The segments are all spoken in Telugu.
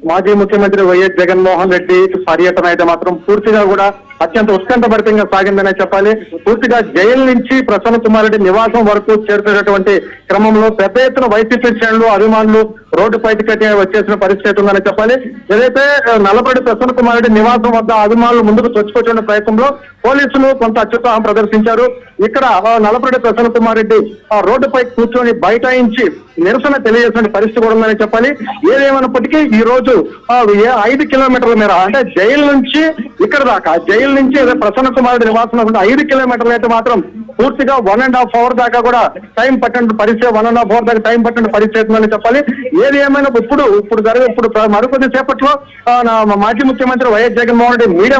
మాజీ ముఖ్యమంత్రి వైఎస్ జగన్మోహన్ రెడ్డి పర్యటన అయితే మాత్రం పూర్తిగా కూడా అత్యంత ఉత్కంఠభరితంగా సాగిందనే చెప్పాలి. పూర్తిగా జైలు నుంచి ప్రసన్న కుమార్ రెడ్డి నివాసం వరకు చేరుతున్నటువంటి క్రమంలో పెద్ద ఎత్తున వైసీపీ శ్రేణులు అభిమానులు రోడ్డు బయటకి వచ్చేసిన పరిస్థితి ఉందని చెప్పాలి. ఏదైతే నల్లపరెడ్డి ప్రసన్న కుమార్ రెడ్డి నివాసం వద్ద అభిమానులు ముందుకు చొచ్చుకొచ్చిన ప్రయత్నంలో పోలీసులు కొంత అత్యుత్సాహం ప్రదర్శించారు. ఇక్కడ నల్లపరెడ్డి ప్రసన్న కుమార్ రెడ్డి రోడ్డుపై కూర్చొని బైఠాయించి నిరసన తెలియజేసిన పరిస్థితి కూడా ఉందని చెప్పాలి. ఏదేమైనప్పటికీ ఈ రోజు 5 కిలోమీటర్ల మేర అంటే జైలు నుంచి ఇక్కడ దాకా, జైలు నుంచి ప్రసన్న కుమార్ రెడ్డి నివాసం 5 కిలోమీటర్లు అయితే మాత్రం పూర్తిగా 1.5 అవర్ దాకా కూడా టైం పట్టిన పరిస్థితి, 1.5 అవర్ దాకా టైం పట్టిన పరిస్థితి అని చెప్పాలి. ఏది ఏమైనా ఇప్పుడు మరికొద్ది సేపట్లో మాజీ ముఖ్యమంత్రి వైఎస్ జగన్మోహన్ రెడ్డి మీడియా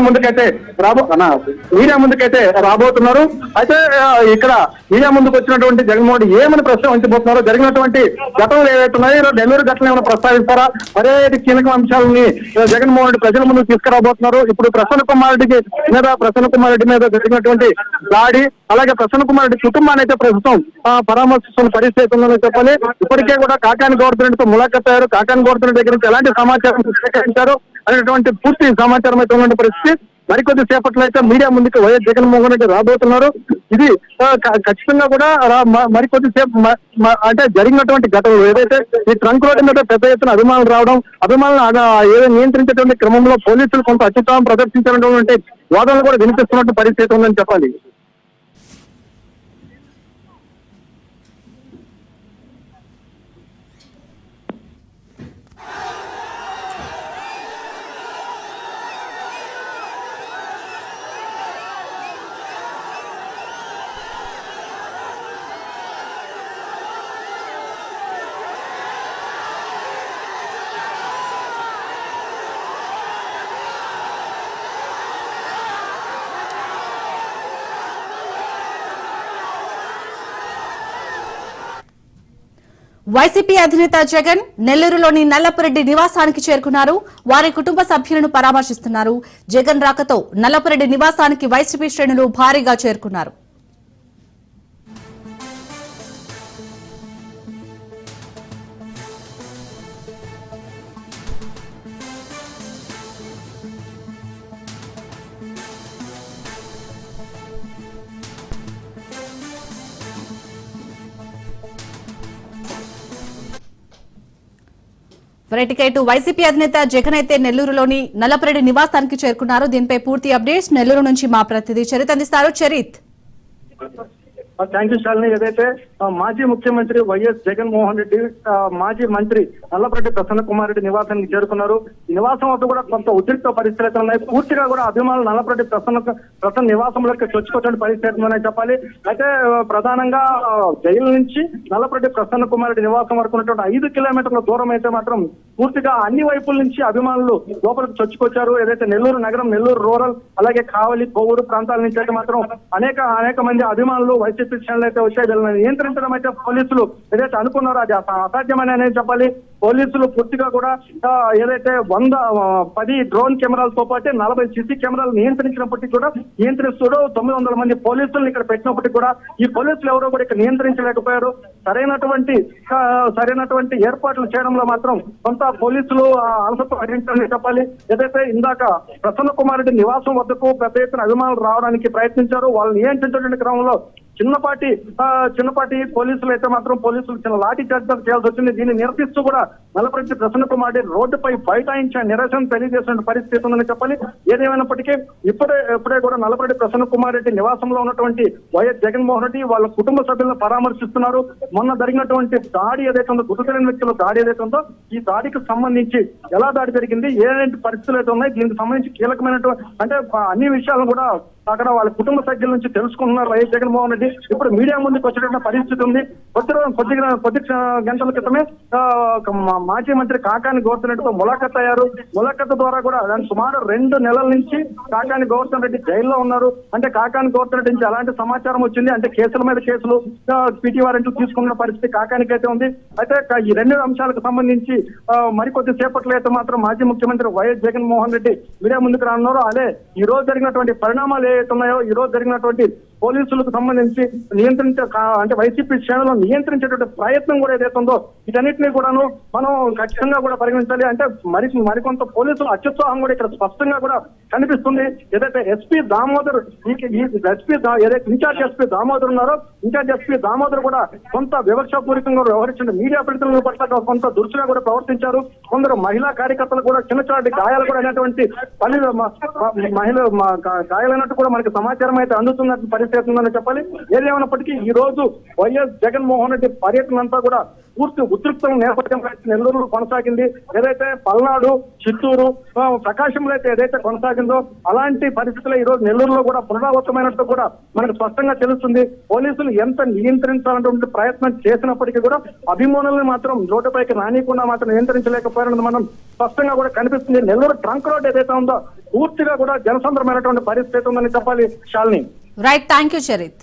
ముందుకైతే రాబోతున్నారు. అయితే ఇక్కడ మీడియా ముందుకు వచ్చినటువంటి జగన్మోహన్ రెడ్డి ఏమని ప్రశ్న ఉంచబోతున్నారో, జరిగినటువంటి ఘటనలు ఏవైతున్నాయో నెల్లూరు ఘటనలు ఏమైనా ప్రస్తావిస్తారా, మరే కీలక అంశాలని జగన్మోహన్ రెడ్డి ప్రజల ముందుకు తీసుకురాబోతున్నారు. ఇప్పుడు ప్రసన్న కుమార్ రెడ్డి మీద జరిగినటువంటి దాడి, అలాగే ప్రసన్న కుమార్ రెడ్డి కుటుంబాన్ని అయితే ప్రస్తుతం పరామర్శిస్తున్న పరిస్థితి ఉందని చెప్పాలి. ఇప్పటికే కూడా కాకాని గోవర్ధన్ తో ములాఖత్ అయ్యారు. కాకాని గోవర్ధన్ దగ్గర నుంచి ఎలాంటి సమాచారం సేకరించారు అనేటువంటి పూర్తి సమాచారం అయితే ఉన్న పరిస్థితి. మరికొద్ది సేపట్లో అయితే మీడియా ముందుకు వైఎస్ జగన్మోహన్ రెడ్డి రాబోతున్నారు. ఇది ఖచ్చితంగా కూడా మరికొద్ది సేపు అంటే జరిగినటువంటి ఘటనలు ఏదైతే ఈ ట్రంక్ రోడ్డు మీద పెద్ద ఎత్తున అభిమానులు రావడం, అభిమానులు ఏదో నియంత్రించేటువంటి క్రమంలో పోలీసులు కొంత అత్యుత్సాహం ప్రదర్శించినటువంటి వాదనలు కూడా వినిపిస్తున్నట్టు పరిస్థితి ఉందని చెప్పాలి. వైసీపీ అధినేత జగన్ నెల్లూరులోని నల్లపురెడ్డి నివాసానికి చేరుకున్నారు. వారి కుటుంబ సభ్యులను పరామర్శిస్తున్నారు. జగన్ రాకతో నల్లపురెడ్డి నివాసానికి వైసీపీ శ్రేణులు భారీగా చేరుకున్నారు. వైసీపీ అధినేత జగన్ అయితే నెల్లూరులోని నల్లపురెడ్డి నివాసానికి చేరుకున్నారు. దీనిపై పూర్తి అప్డేట్స్ నెల్లూరు నుంచి మా ప్రతినిధి చరిత్ అందిస్తారు. చరిత్. Thank you Shalini. ఏదైతే మాజీ ముఖ్యమంత్రి వైఎస్ జగన్మోహన్ రెడ్డి మాజీ మంత్రి నల్లపరెడ్డి ప్రసన్న కుమార్ రెడ్డి నివాసానికి చేరుకున్నారు. ఈ నివాసం వద్ద కూడా కొంత ఉద్రిక్త పరిస్థితులు ఉన్నాయి. పూర్తిగా కూడా అభిమానులు నల్లపరెడ్డి ప్రసన్న నివాసంలోకి చొచ్చుకొచ్చిన పరిస్థితులు ఉన్నాయి చెప్పాలి. అయితే ప్రధానంగా జైలు నుంచి నల్లపరెడ్డి ప్రసన్న కుమార్ రెడ్డి నివాసం వరకు ఉన్నటువంటి 5 కిలోమీటర్ల దూరం అయితే మాత్రం పూర్తిగా అన్ని వైపుల నుంచి అభిమానులు లోపలికి చొచ్చుకొచ్చారు. ఏదైతే నెల్లూరు నగరం, నెల్లూరు రూరల్, అలాగే కావలి, కోవూరు ప్రాంతాల నుంచి అయితే మాత్రం అనేక మంది అభిమానులు వైసీపీ శ్రేణులు అయితే వచ్చాయి. వీళ్ళని నియంత్రించడం అయితే పోలీసులు ఏదైతే అనుకున్నారో అది అసాధ్యమని చెప్పాలి. పోలీసులు పూర్తిగా కూడా ఏదైతే 110 డ్రోన్ కెమెరాలతో పాటు 40 సిసి కెమెరాలు నియంత్రించినప్పటికీ కూడా నియంత్రిస్తూ 900 మంది పోలీసులను ఇక్కడ పెట్టినప్పటికీ కూడా ఈ పోలీసులు ఎవరో కూడా ఇక్కడ నియంత్రించలేకపోయారు. సరైనటువంటి ఏర్పాట్లు చేయడంలో మాత్రం కొంత పోలీసులు అలసత్వం వహించాలని చెప్పాలి. ఏదైతే ఇందాక ప్రసన్న కుమార్ రెడ్డి నివాసం వద్దకు పెద్ద ఎత్తున అభిమానులు రావడానికి ప్రయత్నించారు. వాళ్ళు నియంత్రించేటువంటి క్రమంలో చిన్నపాటి పోలీసులు అయితే మాత్రం చిన్న లాఠీ చార్జ్ చేయాల్సి వచ్చింది. దీన్ని నిరసిస్తూ కూడా నల్లపరెడ్డి ప్రసన్న కుమార్ రెడ్డి రోడ్డుపై బైఠాయించి నిరసన తెలియజేసిన పరిస్థితి ఉందని చెప్పాలి. ఏదేమైనప్పటికీ ఇప్పుడే కూడా నల్లపరెడ్డి ప్రసన్న కుమార్ రెడ్డి నివాసంలో ఉన్నటువంటి వైఎస్ జగన్మోహన్ రెడ్డి వాళ్ళ కుటుంబ సభ్యులను పరామర్శిస్తున్నారు. మొన్న జరిగినటువంటి దాడి ఏదైతే ఉందో, గుర్తు తెలియని వ్యక్తుల దాడి ఏదైతే ఉందో, ఈ దాడికి సంబంధించి ఎలా దాడి జరిగింది, ఏంటి పరిస్థితులు అయితే ఉన్నాయి, దీనికి సంబంధించి కీలకమైనటువంటి అంటే అన్ని విషయాలను కూడా అక్కడ వాళ్ళ కుటుంబ సభ్యుల నుంచి తెలుసుకుంటున్నారు వైఎస్ జగన్మోహన్ రెడ్డి. ఇప్పుడు మీడియా ముందుకు వచ్చేటువంటి పరిస్థితి ఉంది. కొద్ది గంటల క్రితమే మాజీ మంత్రి కాకాని గోవర్ధన్ రెడ్డితో ములాఖత్ అయ్యారు. ములాఖత్ ద్వారా కూడా సుమారు 2 నెలల నుంచి కాకాని గోవర్ధన్ రెడ్డి జైల్లో ఉన్నారు. అంటే కాకాని గోవర్ధన్ రెడ్డి నుంచి ఎలాంటి సమాచారం వచ్చింది అంటే కేసుల మీద కేసులు, పీటీ వారెంట్లు తీసుకున్న పరిస్థితి కాకానికి అయితే ఉంది. అయితే ఈ 2 అంశాలకు సంబంధించి మరికొద్ది సేపట్లో అయితే మాత్రం మాజీ ముఖ్యమంత్రి వైఎస్ జగన్మోహన్ రెడ్డి మీడియా ముందుకు రానున్నారు. అదే ఈ రోజు జరిగినటువంటి పరిణామాలు ఏవైతే ఉన్నాయో, ఈ రోజు జరిగినటువంటి పోలీసులకు సంబంధించి అంటే వైసీపీ శ్రేణులను నియంత్రించేటువంటి ప్రయత్నం కూడా ఏదైతే ఉందో వీటన్నిటినీ కూడాను మనం ఖచ్చితంగా కూడా పరిగణించాలి. అంటే మరికొంత పోలీసులు అత్యుత్సాహం కూడా ఇక్కడ స్పష్టంగా కూడా కనిపిస్తుంది. ఏదైతే ఎస్పీ దామోదర్ ఏదైతే ఇన్ఛార్జ్ ఎస్పీ దామోదర్ ఉన్నారో ఇన్ఛార్జ్ ఎస్పీ దామోదర్ కూడా కొంత వివక్షపూరితంగా వ్యవహరించిన మీడియా ప్రతినిధుల పట్ల కొంత దురుసుగా కూడా ప్రవర్తించారు. కొందరు మహిళా కార్యకర్తలు కూడా చిన్నచాటి గాయాలు కూడా అయినటువంటి గాయాలైనట్టు కూడా మనకి సమాచారం అయితే అందుతున్నట్టు పరిస్థితి ఉందని చెప్పాలి. ఏదేమైనప్పటికీ ఈ రోజు వైఎస్ జగన్మోహన్ రెడ్డి పర్యటన అంతా కూడా పూర్తి ఉద్రిక్తం నేపథ్యంలో నెల్లూరులో కొనసాగింది. ఏదైతే పల్నాడు, చిత్తూరు, ప్రకాశంలో అయితే ఏదైతే కొనసాగిందో అలాంటి పరిస్థితులు ఈ రోజు నెల్లూరులో కూడా పునరావృతమైనట్టు కూడా మనకు స్పష్టంగా తెలుస్తుంది. పోలీసులు ఎంత నియంత్రించాలన్నటువంటి ప్రయత్నం చేసినప్పటికీ కూడా అభిమానులను మాత్రం రోడ్డుపైకి రానియకుండా మాత్రం నియంత్రించలేకపోయారని మనం స్పష్టంగా కూడా కనిపిస్తుంది. నెల్లూరు ట్రంక్ రోడ్ ఏదైతే ఉందో పూర్తిగా కూడా జనసంద్రమైనటువంటి పరిస్థితి ఉందని చెప్పాలి. Shalini. Right, thank you Charith.